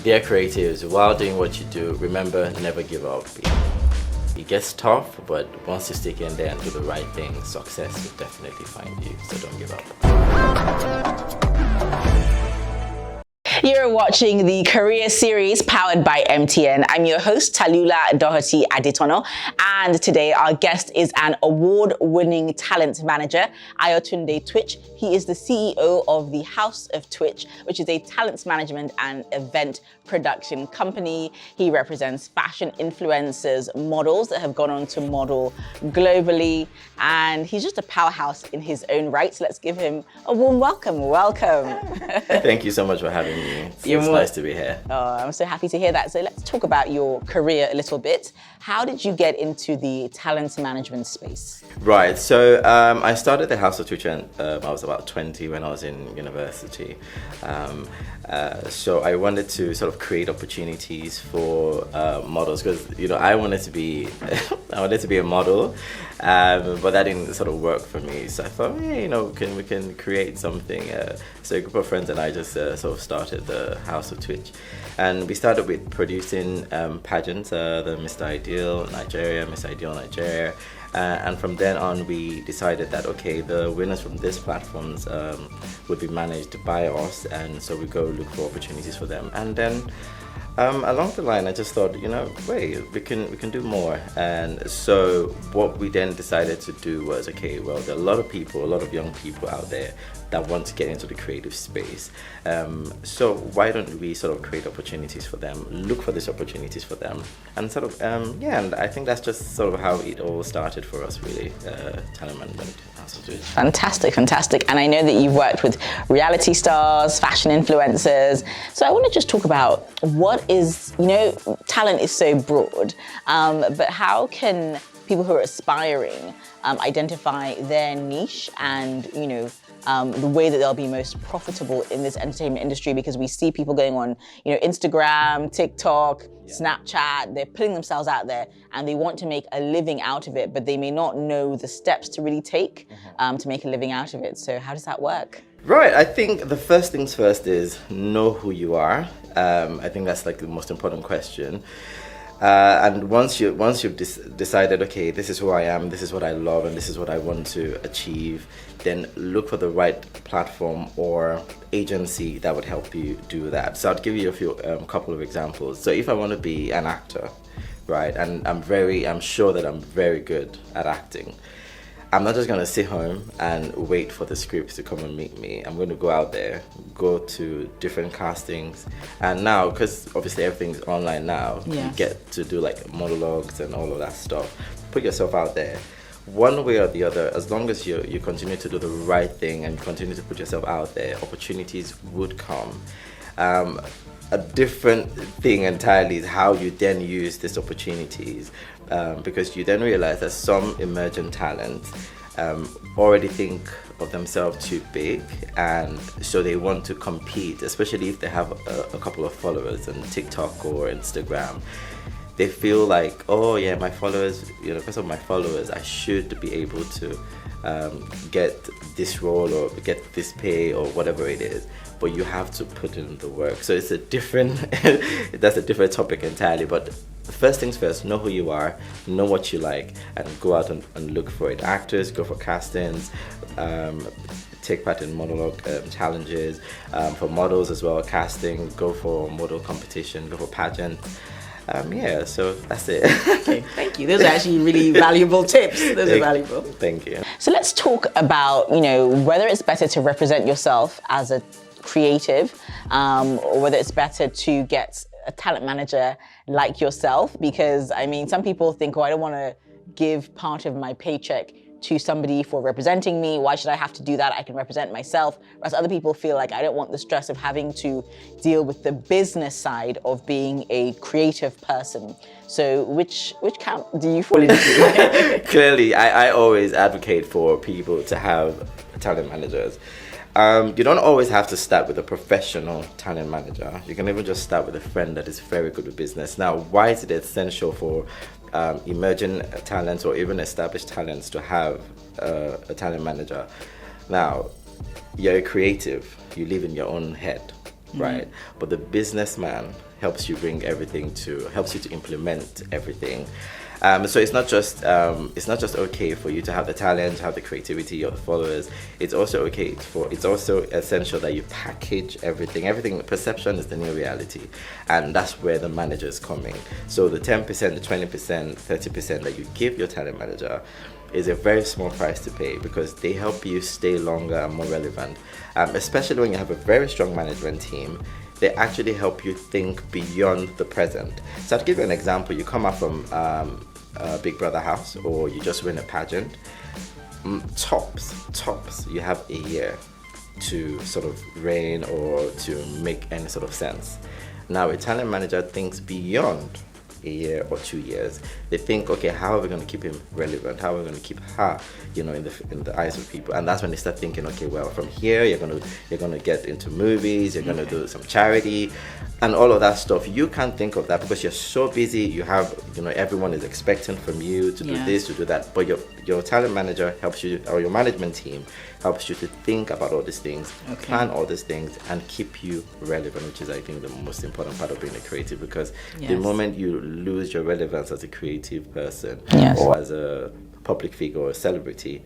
Dear creatives, while doing what you do, remember, never give up. It gets tough, but once you stick in there and do the right thing, success will definitely find you, so don't give up. You're watching the Career Series powered by MTN. I'm your host, Talula Doherty Adetono, and today our guest is an award-winning talent manager, Ayotunde Twitch. He is the CEO of the House of Twitch, which is a talent management and event production company. He represents fashion influencers, models that have gone on to model globally, and he's just a powerhouse in his own right. So let's give him a warm welcome. Welcome. Thank you so much for having me. It's nice to be here. Oh, I'm so happy to hear that. So let's talk about your career a little bit. How did you get into the talent management space? Right, so I started the House of Twitch when I was about 20 when I was in university. So I wanted to sort of create opportunities for models because I wanted to be a model, but that didn't sort of work for me. So I thought, hey, we can create something. So a group of friends and I just sort of started the House of Twitch, and we started with producing pageants, the Mr. Ideal Nigeria, Miss Ideal Nigeria. And from then on, we decided that, okay, the winners from these platforms would be managed by us, and so we go look for opportunities for them. And then along the line, I just thought, wait, we can do more. And so what we then decided to do was, okay, well, there are a lot of young people out there that want to get into the creative space. So why don't we sort of create opportunities for them, look for these opportunities for them, and sort of, and I think that's just sort of how it all started for us, really, talent management. Fantastic. And I know that you've worked with reality stars, fashion influencers. So I want to just talk about what is, talent is so broad, but how can people who are aspiring identify their niche and, the way that they'll be most profitable in this entertainment industry? Because we see people going on, Instagram, TikTok, Snapchat, they're putting themselves out there and they want to make a living out of it, but they may not know the steps to really take to make a living out of it. So how does that work? Right, I think the first things first is know who you are. I think that's like the most important question. And once you've decided, okay, this is who I am, this is what I love, and this is what I want to achieve, then look for the right platform or agency that would help you do that. So I'll give you a couple of examples. So if I want to be an actor, right, and I'm sure that I'm very good at acting, I'm not just going to sit home and wait for the scripts to come and meet me. I'm going to go out there, go to different castings. And now, because obviously everything's online now, you get to do like monologues and all of that stuff. Put yourself out there. One way or the other, as long as you continue to do the right thing and continue to put yourself out there, opportunities would come. A different thing entirely is how you then use these opportunities, because you then realize that some emerging talents already think of themselves too big, and so they want to compete, especially if they have a couple of followers on TikTok or Instagram. They feel like, oh yeah, my followers, because of my followers, I should be able to get this role or get this pay or whatever it is. But you have to put in the work. So it's that's a different topic entirely. But first things first, know who you are, know what you like, and go out and look for it. Actors, go for castings, take part in monologue challenges. For models as well, casting, go for model competition, go for pageants. So that's it. Okay, thank you. Those are actually really valuable tips. Those are valuable. Thank you. So let's talk about, whether it's better to represent yourself as a creative, or whether it's better to get a talent manager like yourself. Because, some people think, I don't want to give part of my paycheck to somebody for representing me. Why should I have to do that? I can represent myself. Whereas other people feel like I don't want the stress of having to deal with the business side of being a creative person. So which camp do you fall into? Clearly, I always advocate for people to have talent managers. You don't always have to start with a professional talent manager. You can even just start with a friend that is very good with business. Now, why is it essential for emerging talents or even established talents to have a talent manager? Now, you're a creative, you live in your own head, right? But the businessman helps you helps you to implement everything. So it's not just okay for you to have the talent, have the creativity, your followers. It's also essential that you package everything. Perception is the new reality, and that's where the manager is coming. So the 10%, the 20%, 30% that you give your talent manager is a very small price to pay, because they help you stay longer and more relevant. Especially when you have a very strong management team, they actually help you think beyond the present. So I'll give you an example. You come out from a Big Brother house, or you just win a pageant. Tops, you have a year to sort of reign or to make any sort of sense. Now, a talent manager thinks beyond a year or 2 years. They think, okay, how are we going to keep him relevant? How are we going to keep her, in the eyes of people? And that's when they start thinking, okay, well, from here you're going to get into movies, you're going to do some charity, and all of that stuff. You can't think of that because you're so busy. You have, everyone is expecting from you to do this, to do that. But your talent manager helps you, or your management team helps you to think about all these things, plan all these things, and keep you relevant, which is, I think, the most important part of being a creative. Because the moment you lose your relevance as a creative person or as a public figure or a celebrity,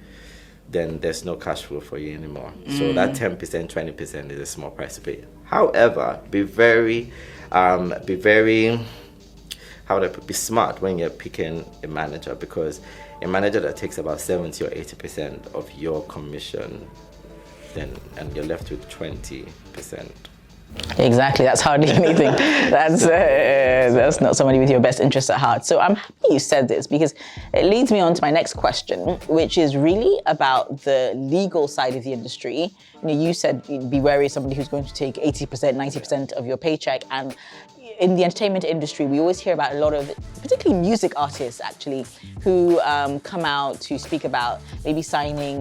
then there's no cash flow for you anymore. So that 10%, 20% is a small price to pay. However, be smart when you're picking a manager, because a manager that takes about 70 or 80% of your commission, and you're left with 20%. Exactly, that's hardly anything. That's not somebody with your best interests at heart. So I'm happy you said this, because it leads me on to my next question, which is really about the legal side of the industry. You said be wary of somebody who's going to take 80%, 90% of your paycheck. And in the entertainment industry, we always hear about a lot of, particularly music artists actually, who come out to speak about maybe signing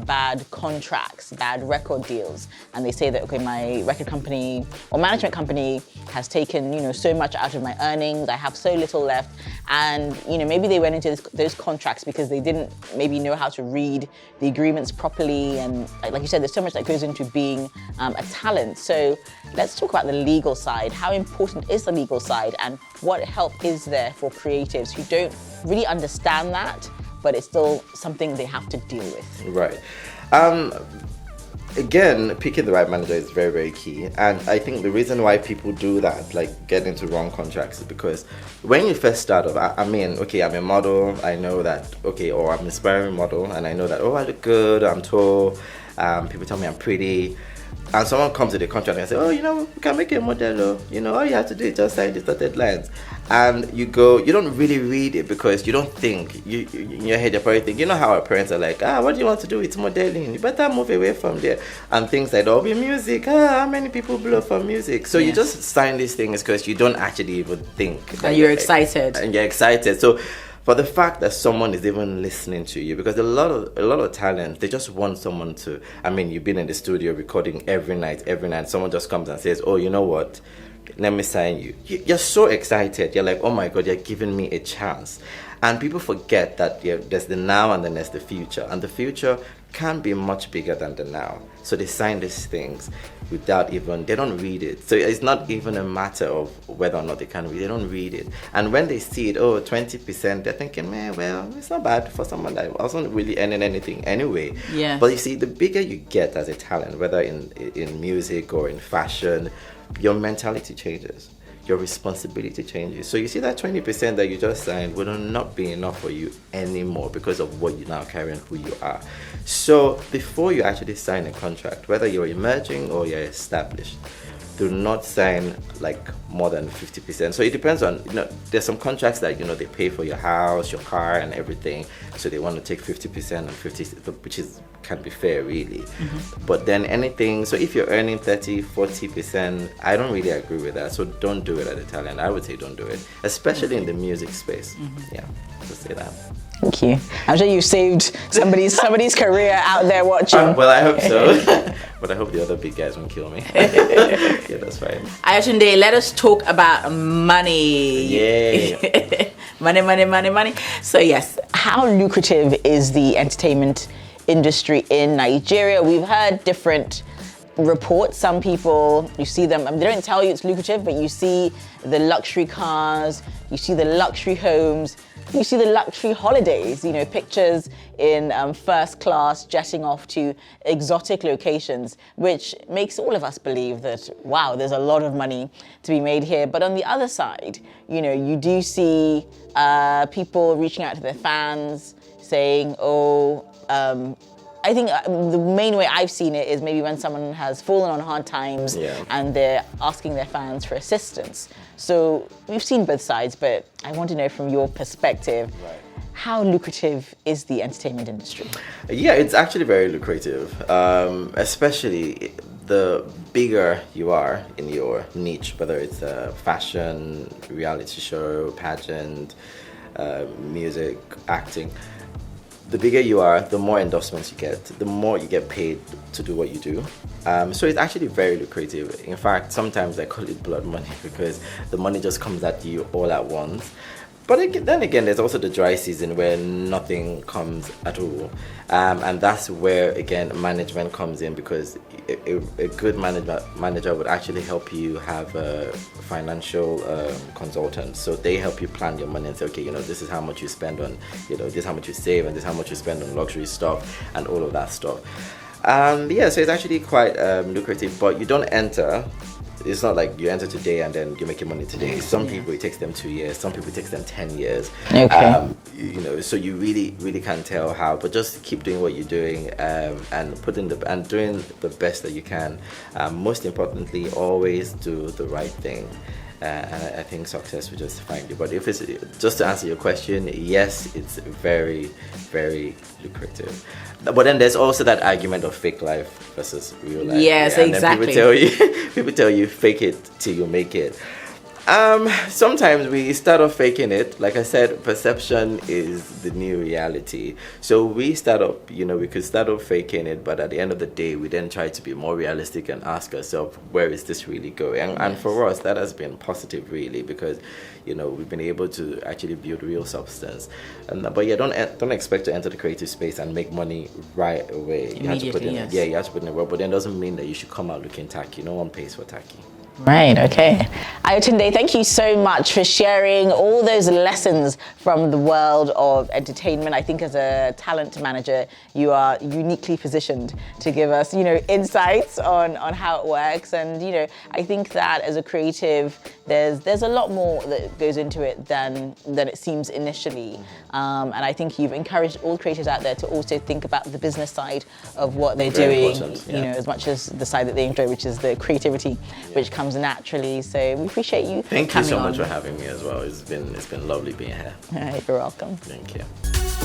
bad contracts, bad record deals. And they say that, okay, my record company or management company has taken, so much out of my earnings. I have so little left. And, maybe they went into those contracts because they didn't maybe know how to read the agreements properly. And like you said, there's so much that goes into being a talent. So let's talk about the legal side. How important is the legal side, and what help is there for creatives who don't really understand that, but it's still something they have to deal with? Right. Again, picking the right manager is very, very key. And I think the reason why people do that, like get into wrong contracts, is because when you first start off, I'm a model, I know that, or I'm an aspiring model, and I know that, I look good, I'm tall, people tell me I'm pretty. And someone comes to the contract and say, we can make you a model. All you have to do is just sign these dotted lines. And you don't really read it, because you don't think, in your head you're probably thinking, how our parents are like, what do you want to do? It's modeling. You better move away from there. And things like, be music. How many people blow for music? So you just sign these things because you don't actually even think. That you're excited. And you're excited. So for the fact that someone is even listening to you, because a lot of talent, they just want someone to, you've been in the studio recording every night, someone just comes and says, you know what, let me sign you. You're so excited. You're like, oh my God, you're giving me a chance. And people forget that there's the now and then there's the future. And the future can be much bigger than the now. So they sign these things they don't read it. So it's not even a matter of whether or not they can read. They don't read it. And when they see it, 20%, they're thinking, it's not bad for someone that wasn't really earning anything anyway. Yeah. But you see, the bigger you get as a talent, whether in music or in fashion, your mentality changes. Your responsibility changes. So you see that 20% that you just signed will not be enough for you anymore, because of what you now carry and who you are. So before you actually sign a contract, whether you're emerging or you're established, do not sign like more than 50%. So it depends on, there's some contracts that, they pay for your house, your car and everything. So they want to take 50% and 50%, which can be fair really. Mm-hmm. But then so if you're earning 30, 40%, I don't really agree with that. So don't do it at a talent. I would say don't do it, especially in the music space. Mm-hmm. Yeah, just say that. Thank you. I'm sure you saved somebody's career out there watching. Well, I hope so. But I hope the other big guys won't kill me. Yeah, that's fine. Ayotunde, let us talk about money. Yeah. Money. So yes, how lucrative is the entertainment industry in Nigeria? We've heard different reports, some people, you see them, I mean, they don't tell you it's lucrative, but you see the luxury cars, you see the luxury homes, you see the luxury holidays, you know, pictures in first class jetting off to exotic locations, which makes all of us believe that, wow, there's a lot of money to be made here. But on the other side, you know, you do see people reaching out to their fans saying, I think the main way I've seen it is maybe when someone has fallen on hard times and they're asking their fans for assistance. So we've seen both sides, but I want to know from your perspective, how lucrative is the entertainment industry? Yeah, it's actually very lucrative, especially the bigger you are in your niche, whether it's a fashion, reality show, pageant, music, acting. The bigger you are, the more endorsements you get, the more you get paid to do what you do. So it's actually very lucrative. In fact, sometimes I call it blood money because the money just comes at you all at once. But then again, there's also the dry season where nothing comes at all. And that's where, again, management comes in, because a good manager would actually help you have a financial consultant. So they help you plan your money and say, okay, you know, this is how much you spend on, you know, this is how much you save, and this is how much you spend on luxury stuff and all of that stuff. Yeah, so it's actually quite lucrative, but you don't enter. It's not like you enter today and then you're making money today. Some people, it takes them 2 years. Some people, it takes them 10 years. Okay. You know, so you really can't tell how. But just keep doing what you're doing and doing the best that you can. Most importantly, always do the right thing. And I think success will just find you. But if it's just to answer your question, yes, it's very, very lucrative. But then there's also that argument of fake life versus real life. Yes, and exactly. Then people tell you fake it till you make it. Sometimes we start off faking it. Like I said, perception is the new reality. So we could start off faking it, but at the end of the day, we then try to be more realistic and ask ourselves, where is this really going? And for us, that has been positive, really, because, you know, we've been able to actually build real substance. But yeah, don't expect to enter the creative space and make money right away. You have to put in, you have to put in the work, but then doesn't mean that you should come out looking tacky. No one pays for tacky. Right, okay. Ayotunde, thank you so much for sharing all those lessons from the world of entertainment. I think as a talent manager, you are uniquely positioned to give us, you know, insights on how it works. And, you know, I think that as a creative, there's a lot more that goes into it than it seems initially. And I think you've encouraged all creators out there to also think about the business side of what they're doing, you know, as much as the side that they enjoy, which is the creativity, which comes naturally. So we appreciate you. Thank you so much for having me as well. It's been lovely being here. All right, you're welcome. Thank you.